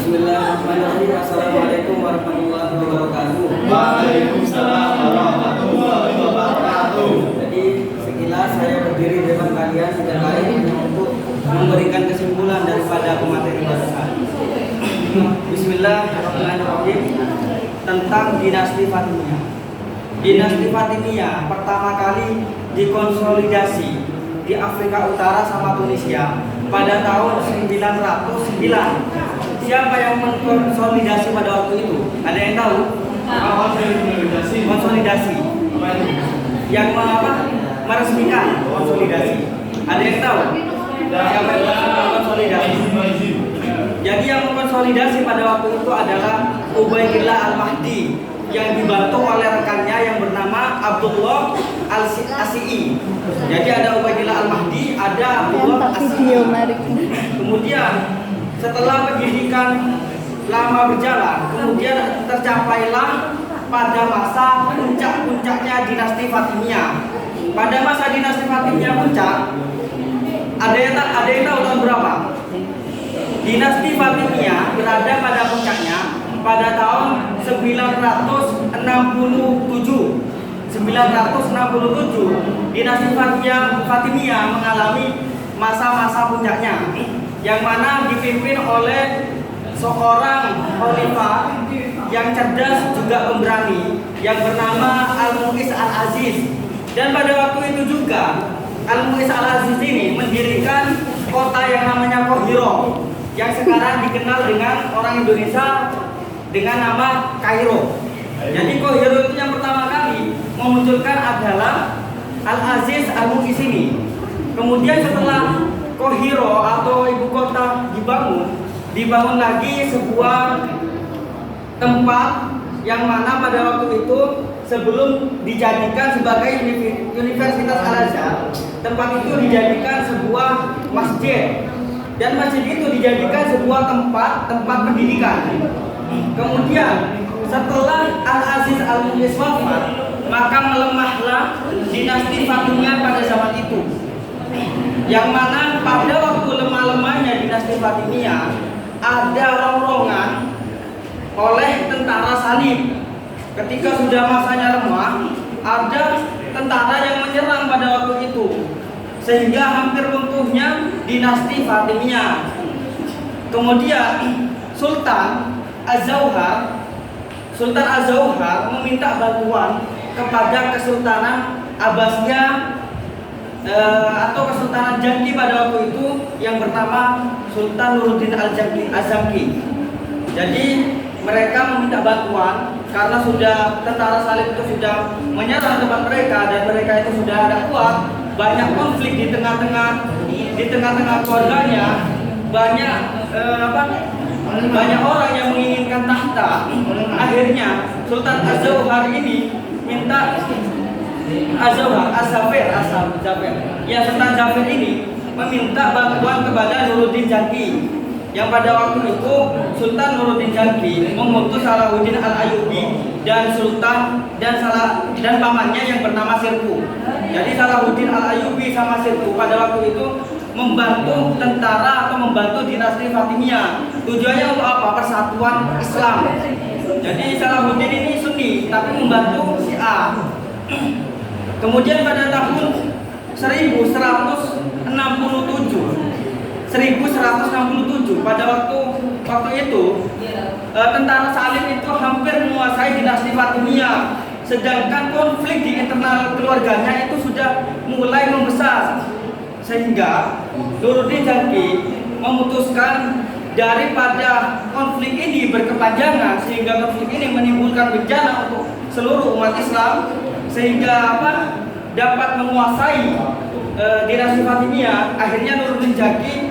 Bismillahirrahmanirrahim. Assalamualaikum warahmatullahi wabarakatuh. Waalaikumsalam warahmatullahi wabarakatuh. Jadi sekilas saya berdiri di depan kalian tidak lain untuk memberikan kesimpulan daripada pemateri bahasan. Bismillahirrahmanirrahim. Tentang dinasti Fatimiyah. Dinasti Fatimiyah pertama kali dikonsolidasi di Afrika Utara sama Tunisia pada tahun 909. Siapa yang mengkonsolidasi pada waktu itu? Ada yang tahu? Konsolidasi. Yang meresmikan konsolidasi. Ada yang tahu? Siapa yang mengkonsolidasi? Jadi yang mengkonsolidasi pada waktu itu adalah Ubaidillah Al-Mahdi yang dibantu oleh rekannya yang bernama Abdullah Al-Asi'i. Jadi ada Ubaidillah Al-Mahdi, ada Abdullah Al-Asi'i. Kemudian setelah pendidikan lama berjalan, kemudian tercapailah pada masa puncak-puncaknya dinasti Fatimiyah. Pada masa dinasti Fatimiyah puncak, ada yang tahu tahun berapa? Dinasti Fatimiyah berada pada puncaknya pada tahun 967. 967 dinasti Fatimiyah mengalami masa-masa puncaknya, yang mana dipimpin oleh seorang khalifah yang cerdas juga pemberani yang bernama Al-Mu'izz Al-Aziz. Dan pada waktu itu juga Al-Mu'izz Al-Aziz ini mendirikan kota yang namanya Qahirah, yang sekarang dikenal dengan orang Indonesia dengan nama Kairo. Jadi Qahirah itu yang pertama kali memunculkan adalah Al-Aziz Al-Mu'izz ini. Kemudian setelah Qahirah atau ibu kota dibangun lagi sebuah tempat yang mana pada waktu itu sebelum dijadikan sebagai Universitas Al-Azhar, tempat itu dijadikan sebuah masjid, dan masjid itu dijadikan sebuah tempat pendidikan. Kemudian setelah Al-Aziz Al-Mu'izz wafat, maka melemahlah dinasti Fatimiyah pada zaman itu, yang mana pada waktu lemah-lemahnya dinasti Fatimiyah ada rongrongan oleh tentara salib. Ketika sudah masanya lemah, ada tentara yang menyerang pada waktu itu, sehingga hampir runtuhnya dinasti Fatimiyah. Kemudian Sultan Az-Zawhar meminta bantuan kepada Kesultanan Abbasiyah atau Kesultanan Jangki pada waktu itu yang bernama Sultan Nuruddin Al-Zamki. Jadi mereka meminta bantuan karena sudah tentara salib itu sudah menyerang tempat mereka dan mereka itu sudah ada kuat, banyak konflik di tengah-tengah keluarganya, banyak orang yang menginginkan tahta. Akhirnya Sultan Az-Zawhar ini minta Sultan Zafir ini meminta bantuan kepada Nuruddin Jangki, yang pada waktu itu Sultan Nuruddin Jangki mengutus Salahuddin Al-Ayyubi dan pamannya yang bernama Sirku. Jadi Salahuddin Al-Ayyubi sama Sirku pada waktu itu membantu tentara atau membantu dinasti Fatimiyah. Tujuannya untuk apa? Persatuan Islam. Jadi Salahuddin ini Sunni tapi membantu Syiah. Kemudian pada tahun 1167 pada waktu itu tentara salib itu hampir menguasai dinasti Fatimiyah, sedangkan konflik di internal keluarganya itu sudah mulai membesar, sehingga Nuruddin Jangki memutuskan daripada konflik ini berkepanjangan sehingga konflik ini menimbulkan bencana untuk seluruh umat Islam, sehingga dapat menguasai dinasti Fatimiyah. Akhirnya Nuruddin Jangki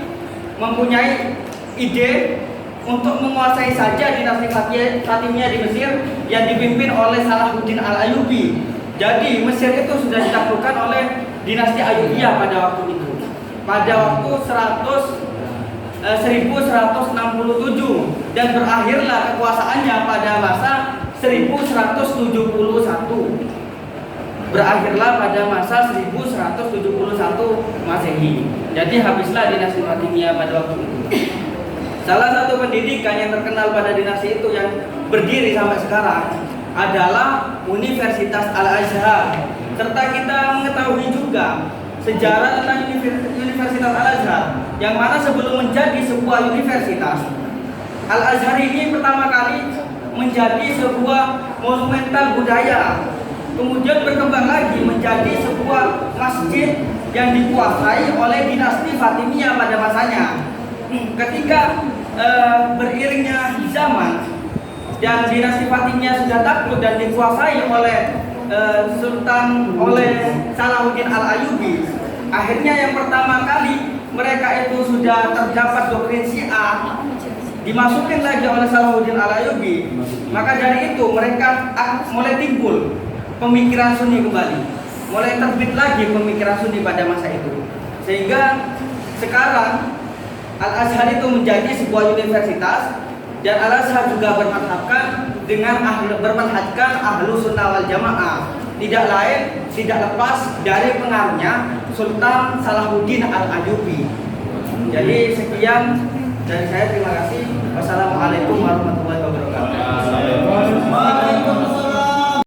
mempunyai ide untuk menguasai saja dinasti Fatimiyah di Mesir yang dipimpin oleh Salahuddin Al-Ayyubi. Jadi Mesir itu sudah ditaklukkan oleh dinasti Ayyubiyah pada waktu itu. Pada waktu 1167 dan berakhirlah kekuasaannya pada masa 1171. Berakhirlah pada masa 1171 Masehi. Jadi habislah dinasti Fatimiyah pada waktu itu. Salah satu pendidikan yang terkenal pada dinasti itu yang berdiri sampai sekarang adalah Universitas Al-Azhar. Serta kita mengetahui juga sejarah tentang Universitas Al-Azhar, yang mana sebelum menjadi sebuah universitas, Al-Azhar ini pertama kali menjadi sebuah monumental budaya, kemudian berkembang lagi menjadi sebuah masjid yang dikuasai oleh dinasti Fatimiyah pada masanya. Ketika beriringnya zaman dan dinasti Fatimiyah sudah takluk dan dikuasai oleh oleh Salahuddin Al-Ayyubi, akhirnya yang pertama kali mereka itu sudah terdapat doktrin Syiah dimasukin lagi oleh Salahuddin Al-Ayyubi. Maka dari itu mereka mulai timbul pemikiran Sunni kembali, mulai terbit lagi pemikiran Sunni pada masa itu, sehingga sekarang Al-Azhar itu menjadi sebuah universitas, dan Al-Azhar juga bermadhabkan dengan bermadhabkan ahlu sunnah wal jamaah, tidak lain tidak lepas dari pengaruhnya Sultan Salahuddin Al-Ayyubi. Jadi sekian dari saya, terima kasih. Wassalamualaikum warahmatullahi wabarakatuh.